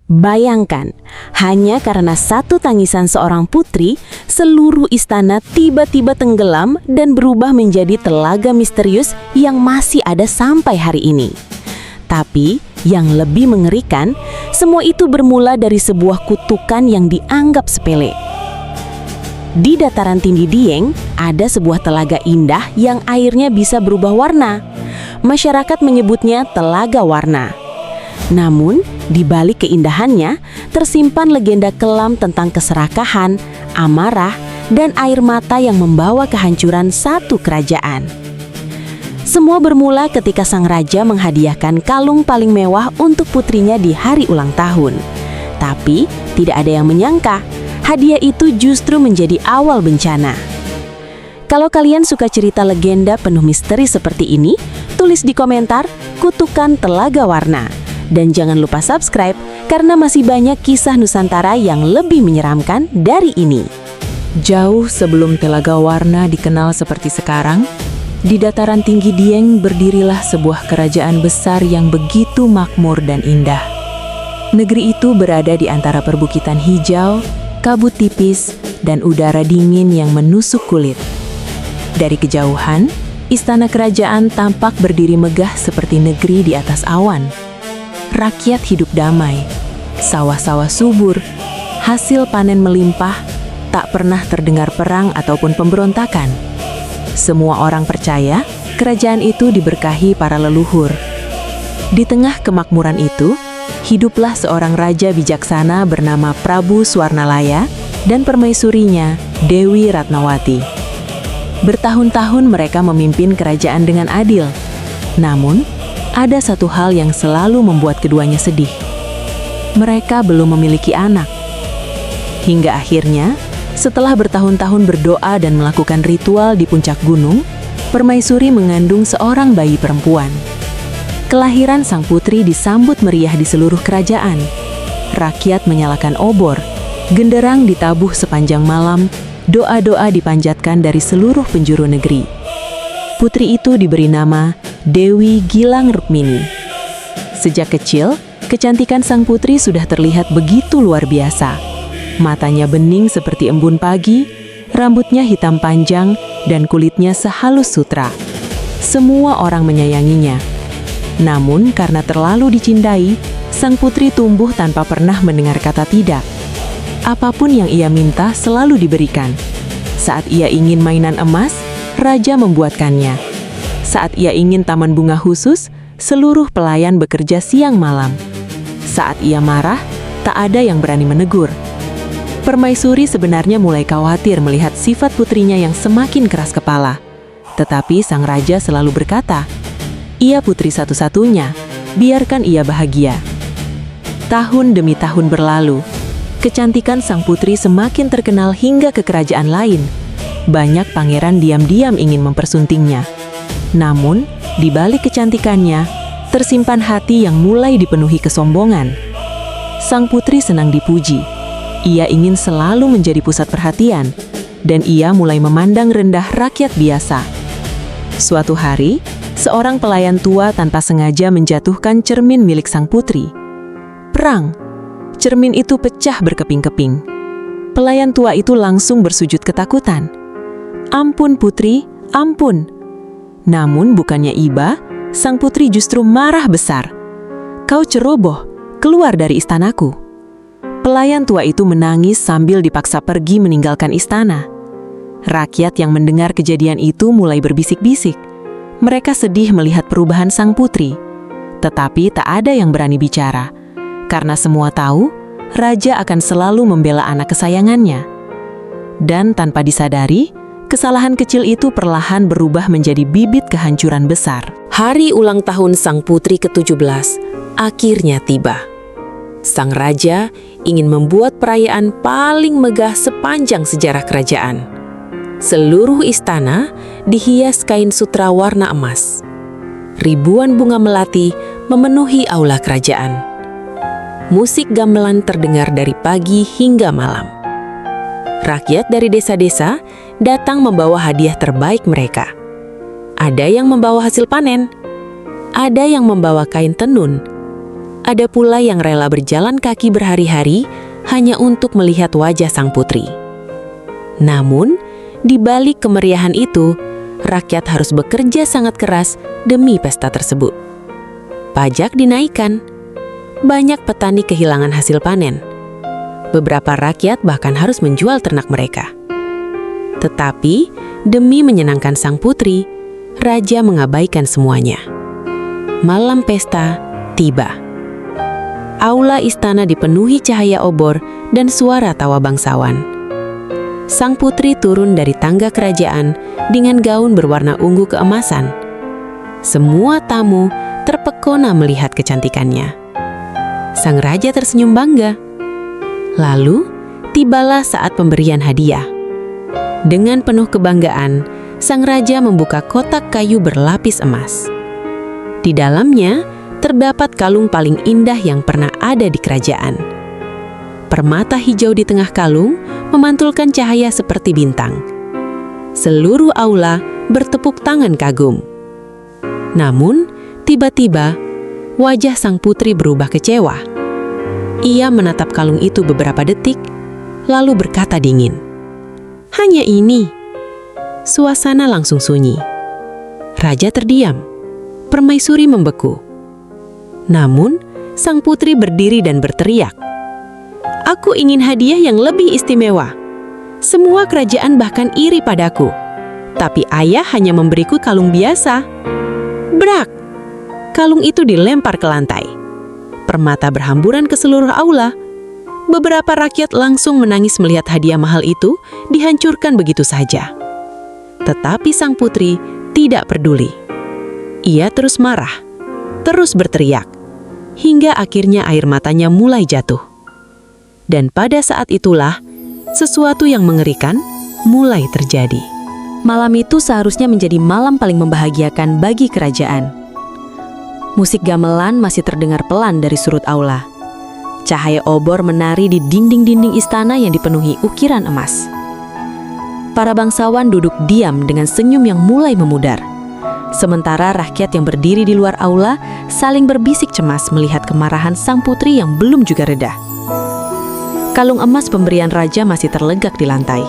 Bayangkan, hanya karena satu tangisan seorang putri, seluruh istana tiba-tiba tenggelam dan berubah menjadi telaga misterius yang masih ada sampai hari ini. Tapi, yang lebih mengerikan, semua itu bermula dari sebuah kutukan yang dianggap sepele. Di dataran tinggi Dieng, ada sebuah telaga indah yang airnya bisa berubah warna. Masyarakat menyebutnya Telaga Warna. Namun, di balik keindahannya, tersimpan legenda kelam tentang keserakahan, amarah, dan air mata yang membawa kehancuran satu kerajaan. Semua bermula ketika sang raja menghadiahkan kalung paling mewah untuk putrinya di hari ulang tahun. Tapi, tidak ada yang menyangka, hadiah itu justru menjadi awal bencana. Kalau kalian suka cerita legenda penuh misteri seperti ini, tulis di komentar Kutukan Telaga Warna. Dan jangan lupa subscribe karena masih banyak kisah Nusantara yang lebih menyeramkan dari ini. Jauh sebelum Telaga Warna dikenal seperti sekarang, di dataran tinggi Dieng berdirilah sebuah kerajaan besar yang begitu makmur dan indah. Negeri itu berada di antara perbukitan hijau, kabut tipis, dan udara dingin yang menusuk kulit. Dari kejauhan, istana kerajaan tampak berdiri megah seperti negeri di atas awan. Rakyat hidup damai, sawah-sawah subur, hasil panen melimpah, tak pernah terdengar perang ataupun pemberontakan. Semua orang percaya kerajaan itu diberkahi para leluhur. Di tengah kemakmuran itu, hiduplah seorang raja bijaksana bernama Prabu Swarnalaya dan permaisurinya, Dewi Ratnawati. Bertahun-tahun mereka memimpin kerajaan dengan adil. Namun, ada satu hal yang selalu membuat keduanya sedih. Mereka belum memiliki anak. Hingga akhirnya, setelah bertahun-tahun berdoa dan melakukan ritual di puncak gunung, permaisuri mengandung seorang bayi perempuan. Kelahiran sang putri disambut meriah di seluruh kerajaan. Rakyat menyalakan obor, genderang ditabuh sepanjang malam, doa-doa dipanjatkan dari seluruh penjuru negeri. Putri itu diberi nama Dewi Gilang Rukmini. Sejak kecil, kecantikan sang putri sudah terlihat begitu luar biasa. Matanya bening seperti embun pagi, rambutnya hitam panjang, dan kulitnya sehalus sutra. Semua orang menyayanginya. Namun, karena terlalu dicintai, sang putri tumbuh tanpa pernah mendengar kata tidak. Apapun yang ia minta selalu diberikan. Saat ia ingin mainan emas, raja membuatkannya. Saat ia ingin taman bunga khusus, seluruh pelayan bekerja siang malam. Saat ia marah, tak ada yang berani menegur. Permaisuri sebenarnya mulai khawatir melihat sifat putrinya yang semakin keras kepala. Tetapi sang raja selalu berkata, "Ia putri satu-satunya, biarkan ia bahagia." Tahun demi tahun berlalu, kecantikan sang putri semakin terkenal hingga ke kerajaan lain. Banyak pangeran diam-diam ingin mempersuntingnya. Namun, di balik kecantikannya, tersimpan hati yang mulai dipenuhi kesombongan. Sang putri senang dipuji. Ia ingin selalu menjadi pusat perhatian, dan ia mulai memandang rendah rakyat biasa. Suatu hari, seorang pelayan tua tanpa sengaja menjatuhkan cermin milik sang putri. Perang! Cermin itu pecah berkeping-keping. Pelayan tua itu langsung bersujud ketakutan. "Ampun putri, ampun." Namun bukannya iba, sang putri justru marah besar. "Kau ceroboh, keluar dari istanaku." Pelayan tua itu menangis sambil dipaksa pergi meninggalkan istana. Rakyat yang mendengar kejadian itu mulai berbisik-bisik. Mereka sedih melihat perubahan sang putri. Tetapi tak ada yang berani bicara. Karena semua tahu, raja akan selalu membela anak kesayangannya. Dan tanpa disadari, kesalahan kecil itu perlahan berubah menjadi bibit kehancuran besar. Hari ulang tahun sang putri ke-17 akhirnya tiba. Sang raja ingin membuat perayaan paling megah sepanjang sejarah kerajaan. Seluruh istana dihias kain sutra warna emas. Ribuan bunga melati memenuhi aula kerajaan. Musik gamelan terdengar dari pagi hingga malam. Rakyat dari desa-desa datang membawa hadiah terbaik mereka. Ada yang membawa hasil panen, ada yang membawa kain tenun, Ada pula yang rela berjalan kaki berhari-hari hanya untuk melihat wajah sang putri. Namun, di balik kemeriahan itu, rakyat harus bekerja sangat keras demi pesta tersebut. Pajak dinaikkan, banyak petani kehilangan hasil panen. Beberapa rakyat bahkan harus menjual ternak mereka. Tetapi, demi menyenangkan sang putri, raja mengabaikan semuanya. Malam pesta tiba. Aula istana dipenuhi cahaya obor dan suara tawa bangsawan. Sang putri turun dari tangga kerajaan dengan gaun berwarna ungu keemasan. Semua tamu terpekona melihat kecantikannya. Sang raja tersenyum bangga. Lalu, tibalah saat pemberian hadiah. Dengan penuh kebanggaan, sang raja membuka kotak kayu berlapis emas. Di dalamnya, terdapat kalung paling indah yang pernah ada di kerajaan. Permata hijau di tengah kalung memantulkan cahaya seperti bintang. Seluruh aula bertepuk tangan kagum. Namun, tiba-tiba, wajah sang putri berubah kecewa. Ia menatap kalung itu beberapa detik, lalu berkata dingin, "Hanya ini." Suasana langsung sunyi. Raja terdiam. Permaisuri membeku. Namun, sang putri berdiri dan berteriak, "Aku ingin hadiah yang lebih istimewa. Semua kerajaan bahkan iri padaku. Tapi ayah hanya memberiku kalung biasa." Brak! Kalung itu dilempar ke lantai. Permata berhamburan ke seluruh aula. Beberapa rakyat langsung menangis melihat hadiah mahal itu dihancurkan begitu saja. Tetapi sang putri tidak peduli. Ia terus marah, terus berteriak, hingga akhirnya air matanya mulai jatuh. Dan pada saat itulah, sesuatu yang mengerikan mulai terjadi. Malam itu seharusnya menjadi malam paling membahagiakan bagi kerajaan. Musik gamelan masih terdengar pelan dari surut aula. Cahaya obor menari di dinding-dinding istana yang dipenuhi ukiran emas. Para bangsawan duduk diam dengan senyum yang mulai memudar. Sementara rakyat yang berdiri di luar aula saling berbisik cemas melihat kemarahan sang putri yang belum juga reda. Kalung emas pemberian raja masih terlegak di lantai.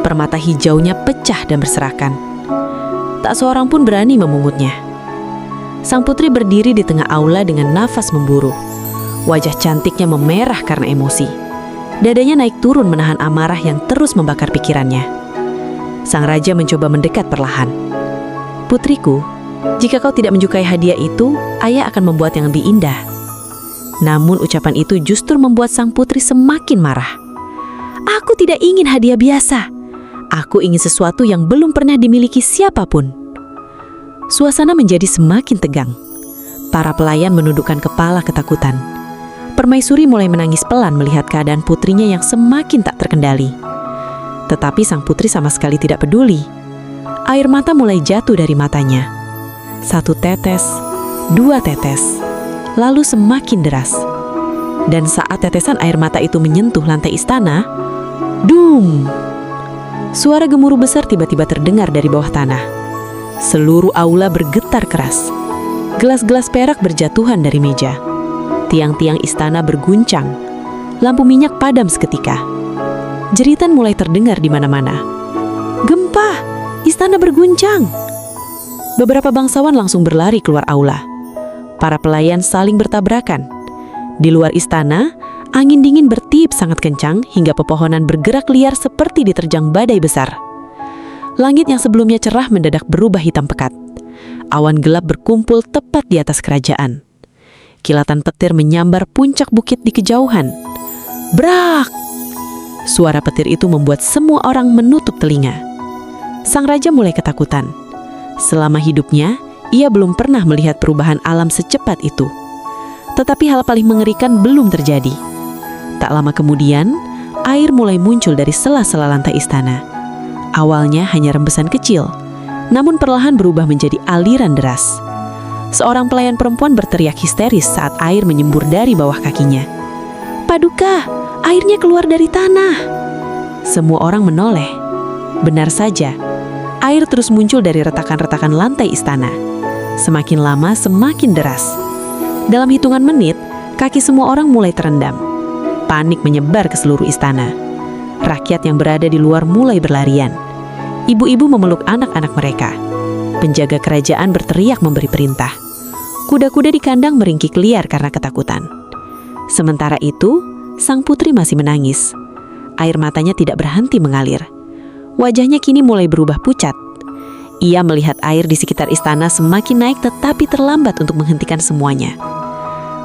Permata hijaunya pecah dan berserakan. Tak seorang pun berani memungutnya. Sang putri berdiri di tengah aula dengan nafas memburu. Wajah cantiknya memerah karena emosi. Dadanya naik turun menahan amarah yang terus membakar pikirannya. Sang raja mencoba mendekat perlahan. "Putriku, jika kau tidak menyukai hadiah itu, ayah akan membuat yang lebih indah." Namun ucapan itu justru membuat sang putri semakin marah. "Aku tidak ingin hadiah biasa. Aku ingin sesuatu yang belum pernah dimiliki siapapun." Suasana menjadi semakin tegang. Para pelayan menundukkan kepala ketakutan. Permaisuri mulai menangis pelan melihat keadaan putrinya yang semakin tak terkendali. Tetapi sang putri sama sekali tidak peduli. Air mata mulai jatuh dari matanya. 1 tetes, 2 tetes, lalu semakin deras. Dan saat tetesan air mata itu menyentuh lantai istana, dung! Suara gemuruh besar tiba-tiba terdengar dari bawah tanah. Seluruh aula bergetar keras. Gelas-gelas perak berjatuhan dari meja. Tiang-tiang istana berguncang. Lampu minyak padam seketika. Jeritan mulai terdengar di mana-mana. "Gempa! Istana berguncang!" Beberapa bangsawan langsung berlari keluar aula. Para pelayan saling bertabrakan. Di luar istana, angin dingin bertiup sangat kencang hingga pepohonan bergerak liar seperti diterjang badai besar. Langit yang sebelumnya cerah mendadak berubah hitam pekat. Awan gelap berkumpul tepat di atas kerajaan. Kilatan petir menyambar puncak bukit di kejauhan. Brak! Suara petir itu membuat semua orang menutup telinga. Sang raja mulai ketakutan. Selama hidupnya, ia belum pernah melihat perubahan alam secepat itu. Tetapi hal paling mengerikan belum terjadi. Tak lama kemudian, air mulai muncul dari sela-sela lantai istana. Awalnya hanya rembesan kecil, namun perlahan berubah menjadi aliran deras. Seorang pelayan perempuan berteriak histeris saat air menyembur dari bawah kakinya. "Paduka, airnya keluar dari tanah!" Semua orang menoleh. Benar saja, air terus muncul dari retakan-retakan lantai istana. Semakin lama semakin deras. Dalam hitungan menit, Kaki semua orang mulai terendam. Panik menyebar ke seluruh istana. Rakyat yang berada di luar mulai berlarian. Ibu-ibu memeluk anak-anak mereka. Penjaga kerajaan berteriak memberi perintah. Kuda-kuda di kandang meringkik liar karena ketakutan. Sementara itu, sang putri masih menangis. Air matanya tidak berhenti mengalir. Wajahnya kini mulai berubah pucat. Ia melihat air di sekitar istana semakin naik tetapi terlambat untuk menghentikan semuanya.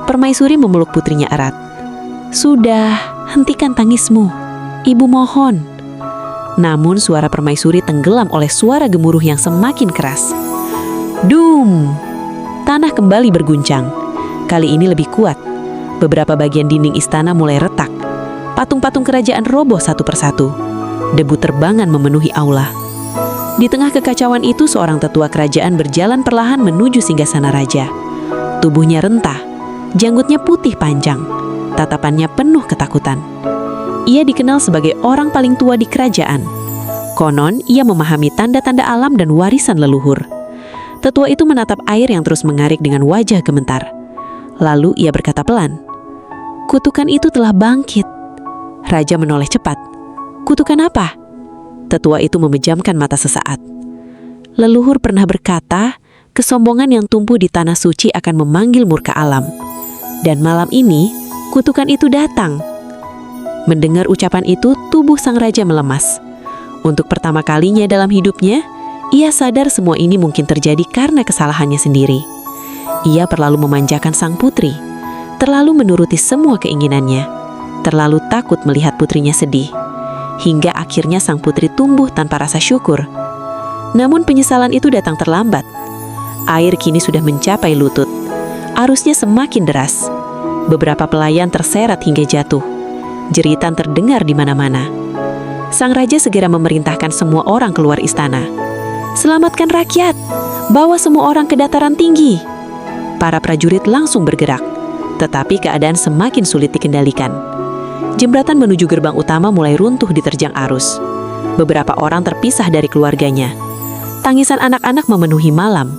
Permaisuri memeluk putrinya erat. "Sudah, hentikan tangismu. Ibu mohon." Namun suara permaisuri tenggelam oleh suara gemuruh yang semakin keras. Dum! Tanah kembali berguncang. Kali ini lebih kuat. Beberapa bagian dinding istana mulai retak. Patung-patung kerajaan roboh satu persatu. Debu terbangan memenuhi aula. Di tengah kekacauan itu, seorang tetua kerajaan berjalan perlahan menuju singgasana raja. Tubuhnya rentah, janggutnya putih panjang, tatapannya penuh ketakutan. Ia dikenal sebagai orang paling tua di kerajaan. Konon, ia memahami tanda-tanda alam dan warisan leluhur. Tetua itu menatap air yang terus mengarik dengan wajah gemetar. Lalu ia berkata pelan, "Kutukan itu telah bangkit." Raja menoleh cepat. "Kutukan apa?" Tetua itu memejamkan mata sesaat. Leluhur pernah berkata, kesombongan yang tumbuh di tanah suci akan memanggil murka alam. Dan malam ini, kutukan itu datang. Mendengar ucapan itu, tubuh sang raja melemas. Untuk pertama kalinya dalam hidupnya, ia sadar semua ini mungkin terjadi karena kesalahannya sendiri. Ia terlalu memanjakan sang putri, terlalu menuruti semua keinginannya, terlalu takut melihat putrinya sedih. Hingga akhirnya sang putri tumbuh tanpa rasa syukur. Namun penyesalan itu datang terlambat. Air kini sudah mencapai lutut. Arusnya semakin deras. Beberapa pelayan terseret hingga jatuh. Jeritan terdengar di mana-mana. Sang raja segera memerintahkan semua orang keluar istana. "Selamatkan rakyat! Bawa semua orang ke dataran tinggi!" Para prajurit langsung bergerak. Tetapi keadaan semakin sulit dikendalikan. Jembatan menuju gerbang utama mulai runtuh diterjang arus. Beberapa orang terpisah dari keluarganya. Tangisan anak-anak memenuhi malam.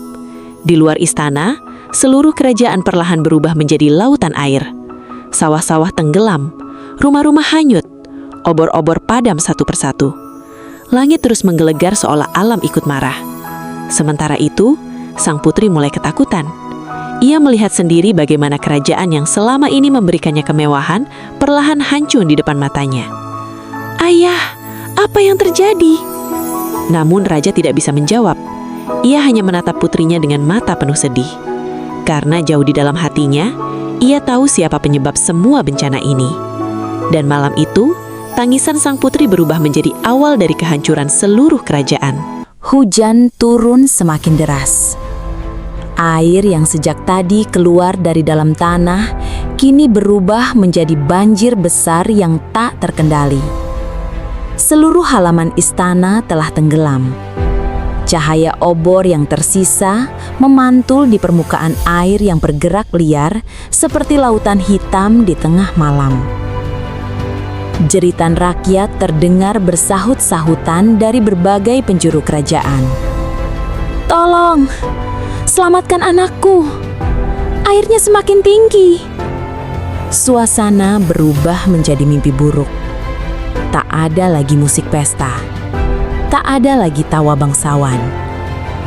Di luar istana, seluruh kerajaan perlahan berubah menjadi lautan air. Sawah-sawah tenggelam, rumah-rumah hanyut, obor-obor padam satu persatu. Langit terus menggelegar seolah alam ikut marah. Sementara itu, sang putri mulai ketakutan. Ia melihat sendiri bagaimana kerajaan yang selama ini memberikannya kemewahan perlahan hancur di depan matanya. "Ayah, apa yang terjadi?" Namun raja tidak bisa menjawab. Ia hanya menatap putrinya dengan mata penuh sedih. Karena jauh di dalam hatinya, ia tahu siapa penyebab semua bencana ini. Dan malam itu, tangisan sang putri berubah menjadi awal dari kehancuran seluruh kerajaan. Hujan turun semakin deras. Air yang sejak tadi keluar dari dalam tanah kini berubah menjadi banjir besar yang tak terkendali. Seluruh halaman istana telah tenggelam. Cahaya obor yang tersisa memantul di permukaan air yang bergerak liar seperti lautan hitam di tengah malam. Jeritan rakyat terdengar bersahut-sahutan dari berbagai penjuru kerajaan. "Tolong! Selamatkan anakku! Airnya semakin tinggi!" Suasana berubah menjadi mimpi buruk. Tak ada lagi musik pesta. Tak ada lagi tawa bangsawan.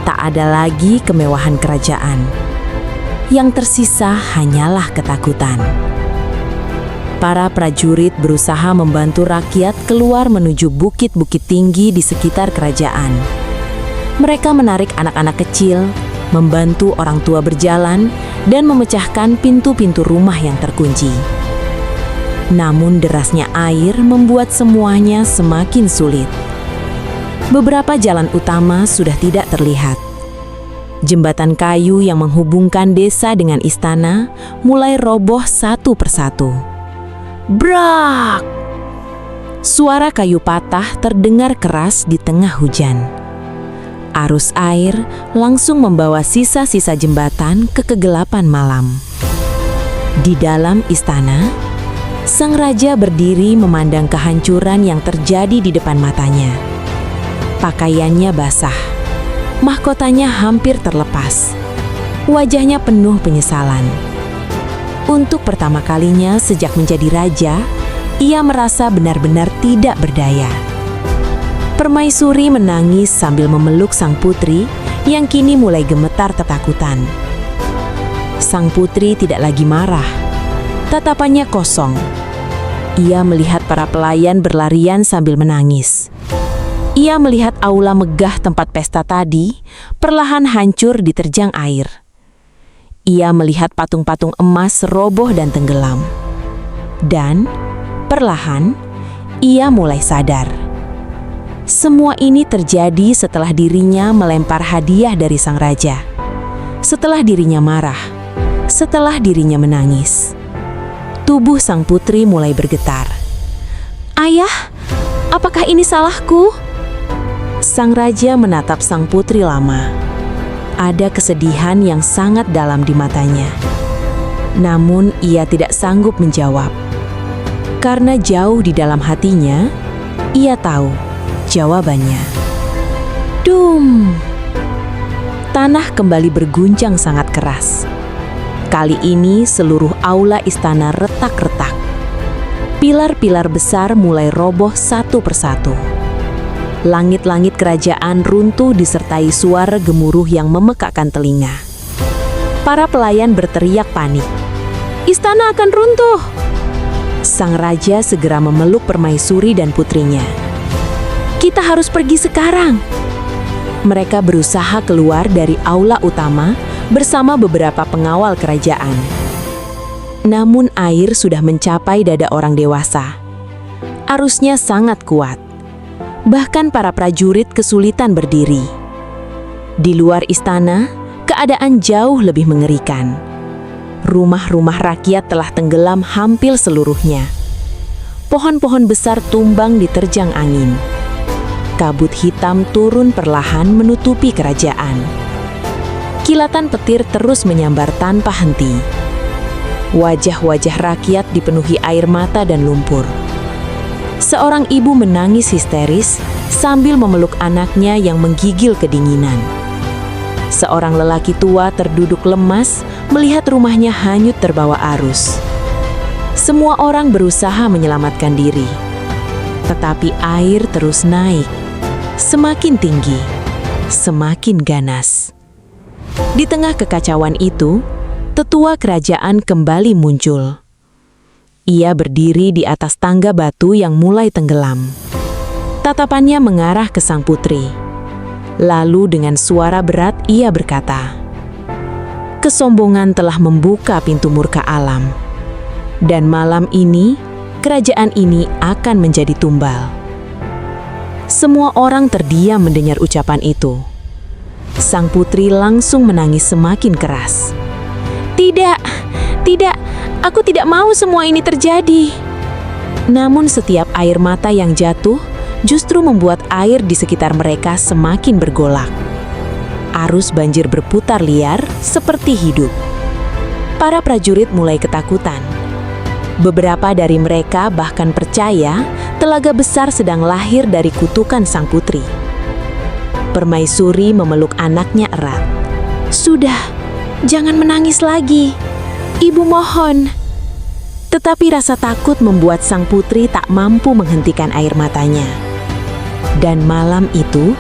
Tak ada lagi kemewahan kerajaan. Yang tersisa hanyalah ketakutan. Para prajurit berusaha membantu rakyat keluar menuju bukit-bukit tinggi di sekitar kerajaan. Mereka menarik anak-anak kecil, membantu orang tua berjalan, dan memecahkan pintu-pintu rumah yang terkunci. Namun derasnya air membuat semuanya semakin sulit. Beberapa jalan utama sudah tidak terlihat. Jembatan kayu yang menghubungkan desa dengan istana mulai roboh satu persatu. Brak! Suara kayu patah terdengar keras di tengah hujan. Arus air langsung membawa sisa-sisa jembatan ke kegelapan malam. Di dalam istana, sang raja berdiri memandang kehancuran yang terjadi di depan matanya. Pakaiannya basah, mahkotanya hampir terlepas. Wajahnya penuh penyesalan. Untuk pertama kalinya sejak menjadi raja, ia merasa benar-benar tidak berdaya. Permaisuri menangis sambil memeluk sang putri yang kini mulai gemetar ketakutan. Sang putri tidak lagi marah. Tatapannya kosong. Ia melihat para pelayan berlarian sambil menangis. Ia melihat aula megah tempat pesta tadi perlahan hancur diterjang air. Ia melihat patung-patung emas roboh dan tenggelam. Dan perlahan ia mulai sadar. Semua ini terjadi setelah dirinya melempar hadiah dari sang raja. Setelah dirinya marah. Setelah dirinya menangis. Tubuh sang putri mulai bergetar. "Ayah, apakah ini salahku?" Sang raja menatap sang putri lama. Ada kesedihan yang sangat dalam di matanya. Namun ia tidak sanggup menjawab. Karena jauh di dalam hatinya, ia tahu jawabannya. Dum! Tanah kembali berguncang sangat keras. Kali ini seluruh aula istana retak-retak. Pilar-pilar besar mulai roboh satu persatu. Langit-langit kerajaan runtuh disertai suara gemuruh yang memekakkan telinga. Para pelayan berteriak panik. "Istana akan runtuh!" Sang raja segera memeluk permaisuri dan putrinya. "Kita harus pergi sekarang." Mereka berusaha keluar dari aula utama bersama beberapa pengawal kerajaan. Namun air sudah mencapai dada orang dewasa. Arusnya sangat kuat. Bahkan para prajurit kesulitan berdiri. Di luar istana, keadaan jauh lebih mengerikan. Rumah-rumah rakyat telah tenggelam hampir seluruhnya. Pohon-pohon besar tumbang diterjang angin. Kabut hitam turun perlahan menutupi kerajaan. Kilatan petir terus menyambar tanpa henti. Wajah-wajah rakyat dipenuhi air mata dan lumpur. Seorang ibu menangis histeris sambil memeluk anaknya yang menggigil kedinginan. Seorang lelaki tua terduduk lemas melihat rumahnya hanyut terbawa arus. Semua orang berusaha menyelamatkan diri. Tetapi air terus naik. Semakin tinggi, semakin ganas. Di tengah kekacauan itu, tetua kerajaan kembali muncul. Ia berdiri di atas tangga batu yang mulai tenggelam. Tatapannya mengarah ke sang putri. Lalu dengan suara berat ia berkata, "Kesombongan telah membuka pintu murka alam. Dan malam ini, kerajaan ini akan menjadi tumbal." Semua orang terdiam mendengar ucapan itu. Sang putri langsung menangis semakin keras. "Tidak, tidak, aku tidak mau semua ini terjadi." Namun setiap air mata yang jatuh justru membuat air di sekitar mereka semakin bergolak. Arus banjir berputar liar seperti hidup. Para prajurit mulai ketakutan. Beberapa dari mereka bahkan percaya telaga besar sedang lahir dari kutukan sang putri. Permaisuri memeluk anaknya erat. "Sudah, jangan menangis lagi. Ibu mohon." Tetapi rasa takut membuat sang putri tak mampu menghentikan air matanya. Dan malam itu,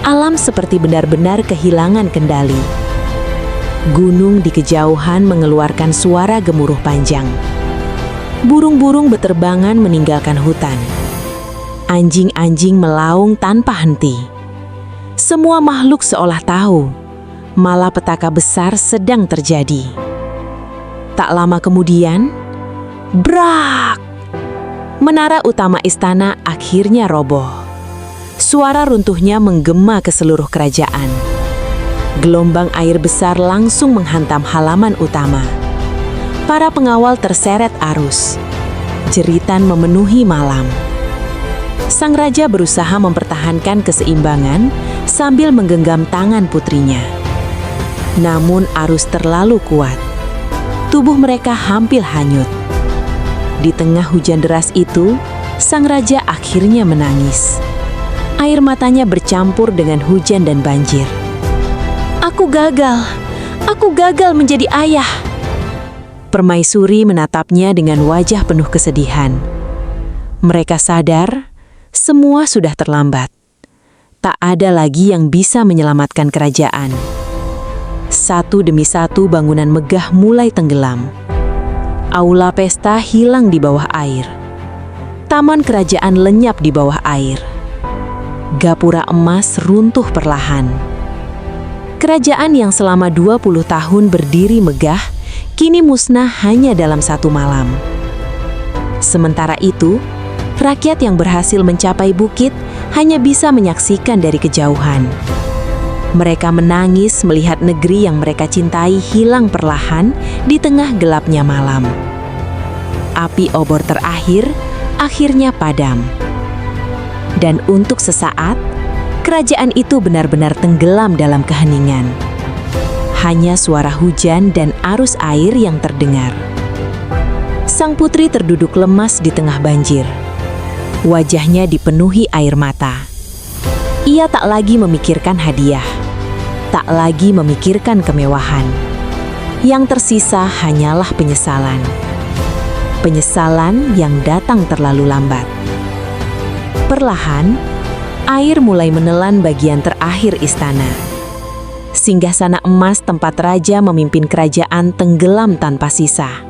alam seperti benar-benar kehilangan kendali. Gunung di kejauhan mengeluarkan suara gemuruh panjang. Burung-burung beterbangan meninggalkan hutan. Anjing-anjing melaung tanpa henti. Semua makhluk seolah tahu, malapetaka besar sedang terjadi. Tak lama kemudian, brak! Menara utama istana akhirnya roboh. Suara runtuhnya menggema ke seluruh kerajaan. Gelombang air besar langsung menghantam halaman utama. Para pengawal terseret arus. Jeritan memenuhi malam. Sang raja berusaha mempertahankan keseimbangan sambil menggenggam tangan putrinya. Namun arus terlalu kuat. Tubuh mereka hampir hanyut. Di tengah hujan deras itu, sang raja akhirnya menangis. Air matanya bercampur dengan hujan dan banjir. "Aku gagal menjadi ayah." Permaisuri menatapnya dengan wajah penuh kesedihan. Mereka sadar semua sudah terlambat. Tak ada lagi yang bisa menyelamatkan kerajaan. Satu demi satu bangunan megah mulai tenggelam. Aula pesta hilang di bawah air. Taman kerajaan lenyap di bawah air. Gapura emas runtuh perlahan. Kerajaan yang selama 20 tahun berdiri megah, kini musnah hanya dalam satu malam. Sementara itu, rakyat yang berhasil mencapai bukit hanya bisa menyaksikan dari kejauhan. Mereka menangis melihat negeri yang mereka cintai hilang perlahan di tengah gelapnya malam. Api obor terakhir akhirnya padam. Dan untuk sesaat, kerajaan itu benar-benar tenggelam dalam keheningan. Hanya suara hujan dan arus air yang terdengar. Sang putri terduduk lemas di tengah banjir. Wajahnya dipenuhi air mata. Ia tak lagi memikirkan hadiah, tak lagi memikirkan kemewahan. Yang tersisa hanyalah penyesalan. Penyesalan yang datang terlalu lambat. Perlahan, air mulai menelan bagian terakhir istana. Singgasana emas tempat raja memimpin kerajaan tenggelam tanpa sisa.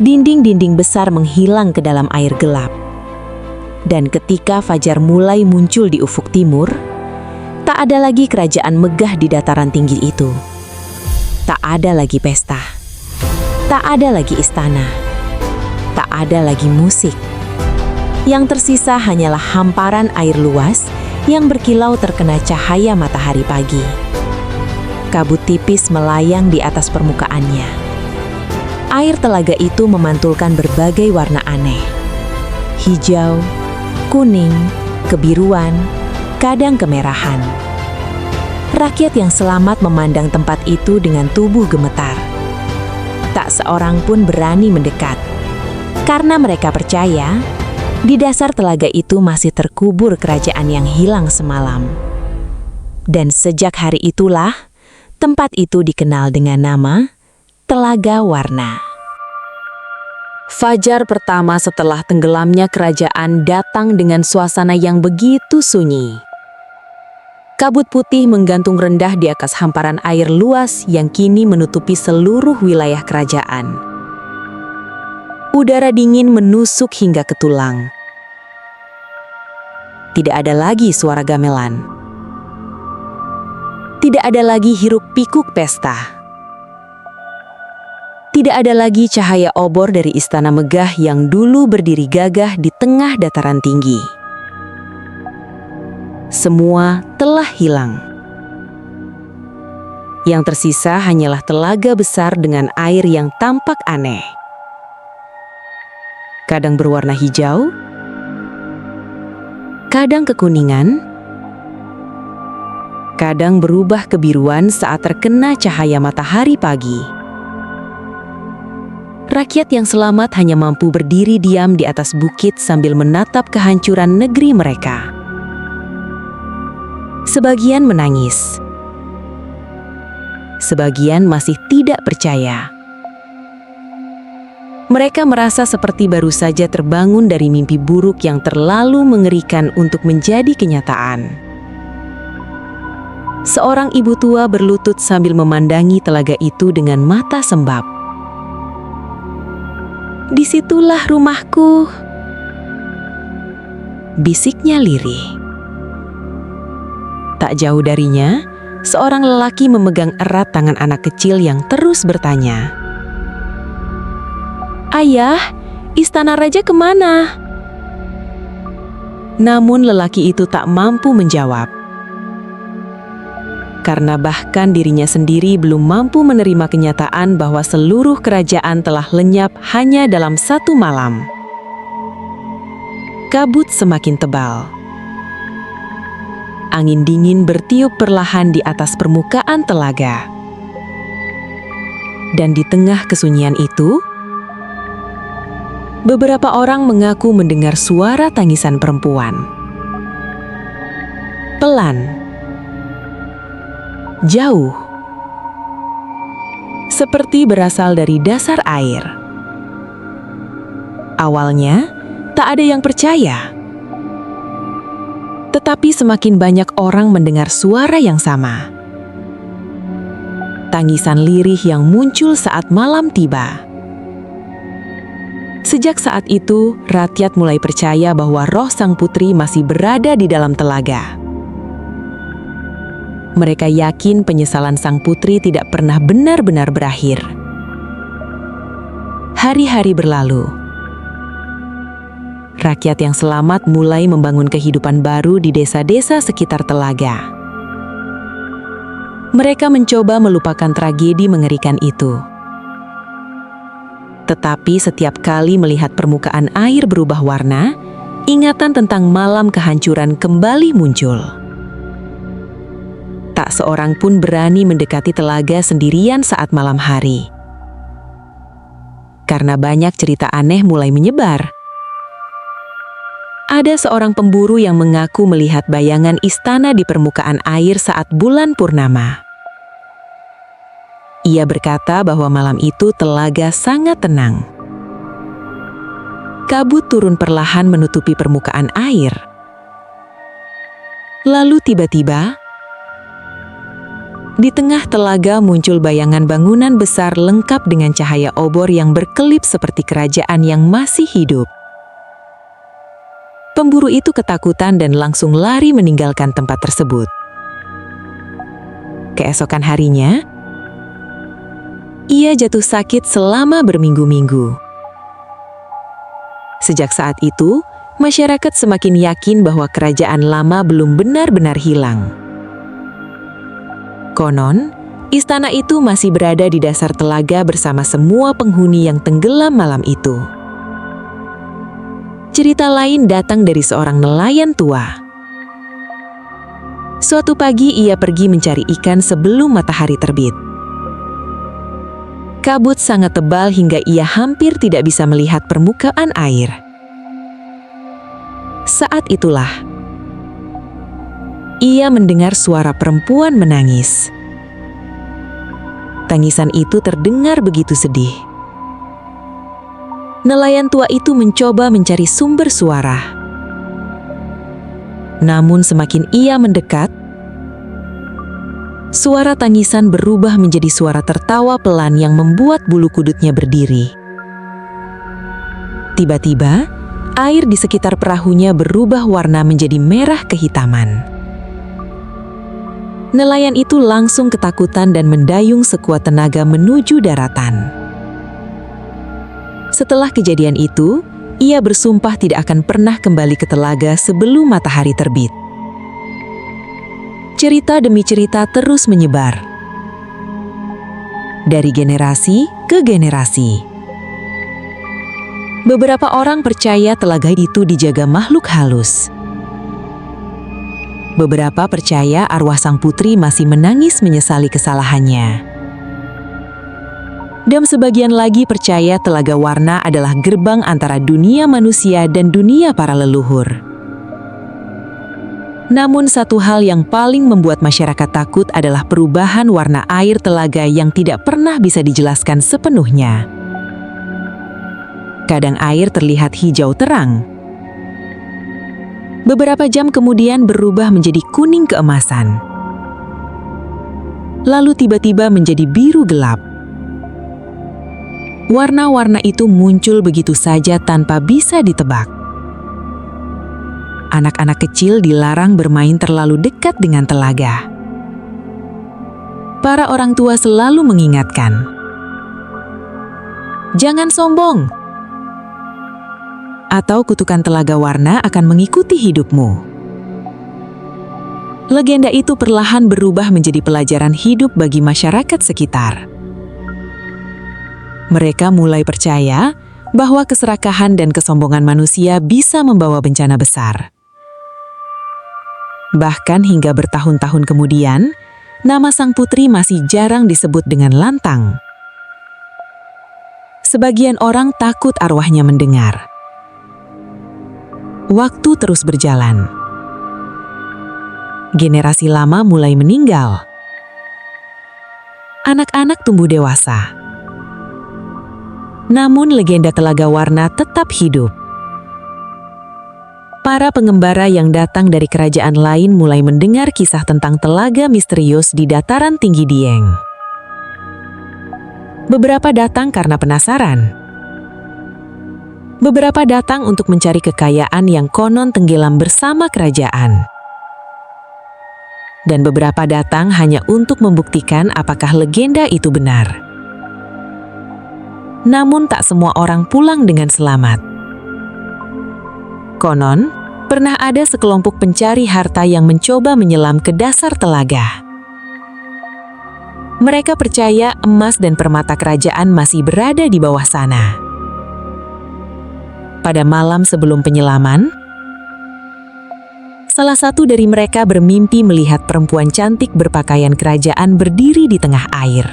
Dinding-dinding besar menghilang ke dalam air gelap. Dan ketika fajar mulai muncul di ufuk timur, tak ada lagi kerajaan megah di dataran tinggi itu. Tak ada lagi pesta. Tak ada lagi istana. Tak ada lagi musik. Yang tersisa hanyalah hamparan air luas yang berkilau terkena cahaya matahari pagi. Kabut tipis melayang di atas permukaannya. Air telaga itu memantulkan berbagai warna aneh. Hijau, kuning, kebiruan, kadang kemerahan. Rakyat yang selamat memandang tempat itu dengan tubuh gemetar. Tak seorang pun berani mendekat. Karena mereka percaya, di dasar telaga itu masih terkubur kerajaan yang hilang semalam. Dan sejak hari itulah, tempat itu dikenal dengan nama Telaga Warna. Fajar pertama setelah tenggelamnya kerajaan datang dengan suasana yang begitu sunyi. Kabut putih menggantung rendah di atas hamparan air luas yang kini menutupi seluruh wilayah kerajaan. Udara dingin menusuk hingga ke tulang. Tidak ada lagi suara gamelan. Tidak ada lagi hiruk-pikuk pesta. Tidak ada lagi cahaya obor dari istana megah yang dulu berdiri gagah di tengah dataran tinggi. Semua telah hilang. Yang tersisa hanyalah telaga besar dengan air yang tampak aneh. Kadang berwarna hijau, kadang kekuningan, kadang berubah kebiruan saat terkena cahaya matahari pagi. Rakyat yang selamat hanya mampu berdiri diam di atas bukit sambil menatap kehancuran negeri mereka. Sebagian menangis. Sebagian masih tidak percaya. Mereka merasa seperti baru saja terbangun dari mimpi buruk yang terlalu mengerikan untuk menjadi kenyataan. Seorang ibu tua berlutut sambil memandangi telaga itu dengan mata sembab. "Disitulah rumahku," bisiknya lirih. Tak jauh darinya, seorang lelaki memegang erat tangan anak kecil yang terus bertanya, "Ayah, istana raja kemana?" Namun lelaki itu tak mampu menjawab. Karena bahkan dirinya sendiri belum mampu menerima kenyataan bahwa seluruh kerajaan telah lenyap hanya dalam satu malam. Kabut semakin tebal. Angin dingin bertiup perlahan di atas permukaan telaga. Dan di tengah kesunyian itu, beberapa orang mengaku mendengar suara tangisan perempuan. Pelan. Jauh. seperti berasal dari dasar air. Awalnya, tak ada yang percaya. Tetapi semakin banyak orang mendengar suara yang sama. Tangisan lirih yang muncul saat malam tiba. Sejak saat itu, rakyat mulai percaya bahwa roh sang putri masih berada di dalam telaga. Mereka yakin penyesalan sang putri tidak pernah benar-benar berakhir. Hari-hari berlalu. Rakyat yang selamat mulai membangun kehidupan baru di desa-desa sekitar telaga. Mereka mencoba melupakan tragedi mengerikan itu. Tetapi setiap kali melihat permukaan air berubah warna, ingatan tentang malam kehancuran kembali muncul. Tak seorang pun berani mendekati telaga sendirian saat malam hari. Karena banyak cerita aneh mulai menyebar. Ada seorang pemburu yang mengaku melihat bayangan istana di permukaan air saat bulan purnama. Ia berkata bahwa malam itu telaga sangat tenang. Kabut turun perlahan menutupi permukaan air. Lalu tiba-tiba, di tengah telaga muncul bayangan bangunan besar lengkap dengan cahaya obor yang berkelip seperti kerajaan yang masih hidup. Pemburu itu ketakutan dan langsung lari meninggalkan tempat tersebut. Keesokan harinya, ia jatuh sakit selama berminggu-minggu. Sejak saat itu, masyarakat semakin yakin bahwa kerajaan lama belum benar-benar hilang. Konon, istana itu masih berada di dasar telaga bersama semua penghuni yang tenggelam malam itu. Cerita lain datang dari seorang nelayan tua. Suatu pagi ia pergi mencari ikan sebelum matahari terbit. Kabut sangat tebal hingga ia hampir tidak bisa melihat permukaan air. Saat itulah ia mendengar suara perempuan menangis. Tangisan itu terdengar begitu sedih. Nelayan tua itu mencoba mencari sumber suara. Namun semakin ia mendekat, suara tangisan berubah menjadi suara tertawa pelan yang membuat bulu kudutnya berdiri. Tiba-tiba, air di sekitar perahunya berubah warna menjadi merah kehitaman. Nelayan itu langsung ketakutan dan mendayung sekuat tenaga menuju daratan. Setelah kejadian itu, ia bersumpah tidak akan pernah kembali ke telaga sebelum matahari terbit. Cerita demi cerita terus menyebar. Dari generasi ke generasi. Beberapa orang percaya telaga itu dijaga makhluk halus. Beberapa percaya arwah sang putri masih menangis menyesali kesalahannya. Dan sebagian lagi percaya telaga warna adalah gerbang antara dunia manusia dan dunia para leluhur. Namun satu hal yang paling membuat masyarakat takut adalah perubahan warna air telaga yang tidak pernah bisa dijelaskan sepenuhnya. Kadang air terlihat hijau terang. Beberapa jam kemudian berubah menjadi kuning keemasan. Lalu tiba-tiba menjadi biru gelap. Warna-warna itu muncul begitu saja tanpa bisa ditebak. Anak-anak kecil dilarang bermain terlalu dekat dengan telaga. Para orang tua selalu mengingatkan, "Jangan sombong!" atau kutukan telaga warna akan mengikuti hidupmu. Legenda itu perlahan berubah menjadi pelajaran hidup bagi masyarakat sekitar. Mereka mulai percaya bahwa keserakahan dan kesombongan manusia bisa membawa bencana besar. Bahkan hingga bertahun-tahun kemudian, nama sang putri masih jarang disebut dengan lantang. Sebagian orang takut arwahnya mendengar. Waktu terus berjalan. Generasi lama mulai meninggal. anak-anak tumbuh dewasa. Namun legenda Telaga Warna tetap hidup. Para pengembara yang datang dari kerajaan lain mulai mendengar kisah tentang telaga misterius di dataran tinggi Dieng. Beberapa datang karena penasaran. Beberapa datang untuk mencari kekayaan yang konon tenggelam bersama kerajaan. Dan beberapa datang hanya untuk membuktikan apakah legenda itu benar. Namun tak semua orang pulang dengan selamat. Konon, pernah ada sekelompok pencari harta yang mencoba menyelam ke dasar telaga. Mereka percaya emas dan permata kerajaan masih berada di bawah sana. Pada malam sebelum penyelaman, salah satu dari mereka bermimpi melihat perempuan cantik berpakaian kerajaan berdiri di tengah air.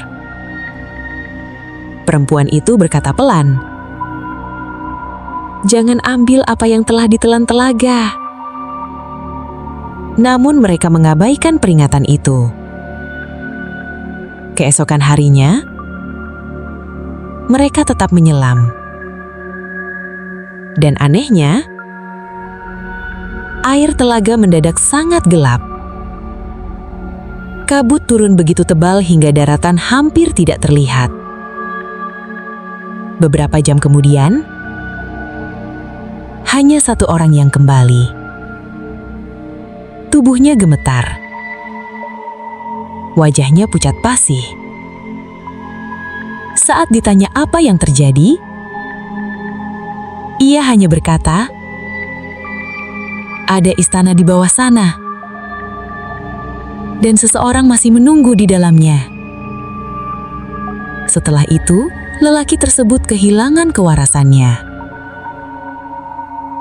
Perempuan itu berkata pelan, "Jangan ambil apa yang telah ditelan telaga." Namun mereka mengabaikan peringatan itu. Keesokan harinya, mereka tetap menyelam. Dan anehnya, air telaga mendadak sangat gelap. Kabut turun begitu tebal hingga daratan hampir tidak terlihat. Beberapa jam kemudian, hanya satu orang yang kembali. Tubuhnya gemetar. Wajahnya pucat pasih. Saat ditanya apa yang terjadi, ia hanya berkata, "Ada istana di bawah sana, dan seseorang masih menunggu di dalamnya." Setelah itu, lelaki tersebut kehilangan kewarasannya.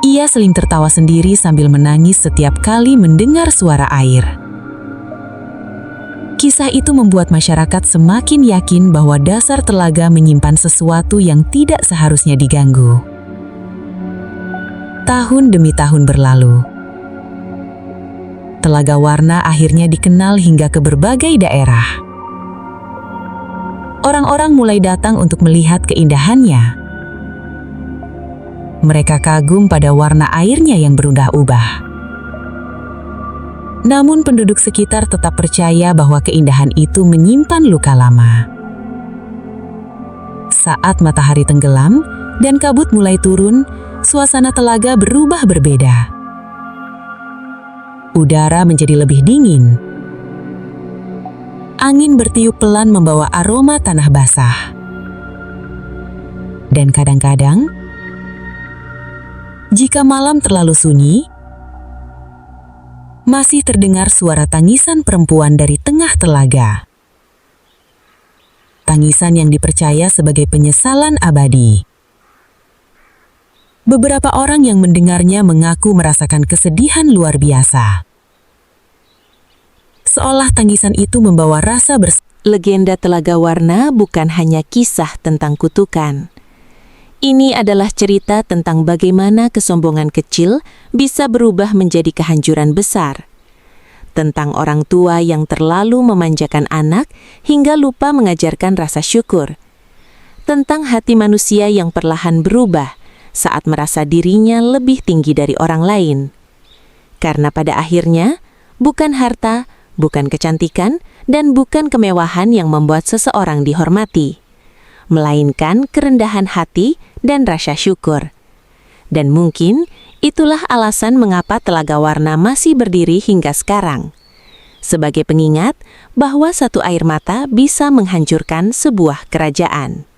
Ia sering tertawa sendiri sambil menangis setiap kali mendengar suara air. Kisah itu membuat masyarakat semakin yakin bahwa dasar telaga menyimpan sesuatu yang tidak seharusnya diganggu. Tahun demi tahun berlalu. Telaga Warna akhirnya dikenal hingga ke berbagai daerah. Orang-orang mulai datang untuk melihat keindahannya. Mereka kagum pada warna airnya yang berubah-ubah. Namun penduduk sekitar tetap percaya bahwa keindahan itu menyimpan luka lama. Saat matahari tenggelam dan kabut mulai turun, suasana telaga berubah berbeda. Udara menjadi lebih dingin. Angin bertiup pelan membawa aroma tanah basah. Dan kadang-kadang, jika malam terlalu sunyi, masih terdengar suara tangisan perempuan dari tengah telaga. Tangisan yang dipercaya sebagai penyesalan abadi. Beberapa orang yang mendengarnya mengaku merasakan kesedihan luar biasa. Seolah tangisan itu membawa rasa Legenda Telaga Warna bukan hanya kisah tentang kutukan. Ini adalah cerita tentang bagaimana kesombongan kecil bisa berubah menjadi kehancuran besar. Tentang orang tua yang terlalu memanjakan anak hingga lupa mengajarkan rasa syukur. Tentang hati manusia yang perlahan berubah saat merasa dirinya lebih tinggi dari orang lain. Karena pada akhirnya, bukan harta, bukan kecantikan, dan bukan kemewahan yang membuat seseorang dihormati, melainkan kerendahan hati dan rasa syukur. Dan mungkin itulah alasan mengapa Telaga Warna masih berdiri hingga sekarang. Sebagai pengingat bahwa satu air mata bisa menghancurkan sebuah kerajaan.